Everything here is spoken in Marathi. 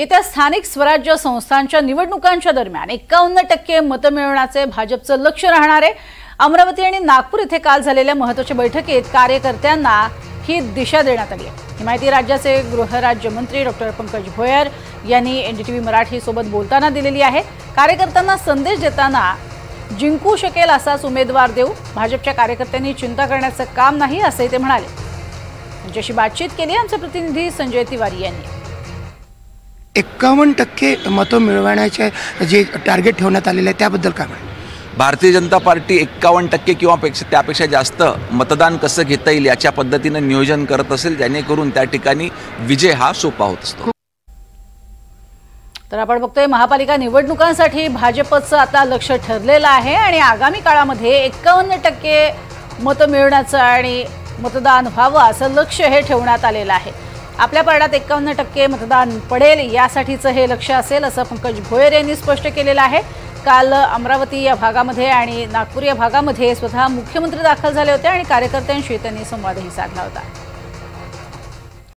येत्या स्थानिक स्वराज्य संस्थांच्या निवडणुकांच्या दरम्यान 51% मतं मिळवण्याचे भाजपचं लक्ष्य राहणार आहे। अमरावती आणि नागपूर येथे काल झालेल्या महत्त्वाच्या बैठकीत कार्यकर्त्यांना ही दिशा देण्यात आली आहे। ही माहिती राज्याचे गृहराज्यमंत्री डॉ. पंकज भोयर यांनी एनडीटीव्ही मराठी सोबत बोलताना दिलेली आहे। कार्यकर्त्यांना संदेश देताना जिंकू शकेल असाच उमेदवार देऊ, भाजपच्या कार्यकर्त्यांनी चिंता करण्याचं काम नाही असे ते म्हणाले। त्यांच्याशी बातचीत केली आमचे प्रतिनिधी संजय तिवारी यांनी। 51% मतं मिळवण्याचे जे टार्गेट ठेवण्यात आलेले आहे त्याबद्दल काय म्हणणं? भारतीय जनता पार्टी 51% किंवा त्यापेक्षा जास्त मतदान कसं घेता येईल याच्या पद्धतीने नियोजन करत असेल, जेणेकरून त्या ठिकाणी विजय हा सोपा होत असतो। तर आपण बघतोय महापालिका निवडणुकांसाठी भाजपचं आता लक्ष ठरलेलं आहे आणि आगामी काळामध्ये 51% मतं मिळवण्याचं आणि मतदान व्हावं असं लक्ष्य हे ठेवण्यात आलेलं आहे। आपल्या पारड्यात 51% मतदान पडेल यासाठीचं हे लक्ष्य असेल असं पंकज भोयर यांनी स्पष्ट केलेलं आहे। काल अमरावती या भागामध्ये आणि नागपूर या भागामध्ये स्वतः मुख्यमंत्री दाखल झाले होते आणि कार्यकर्त्यांशी त्यांनी संवादही साधला होता।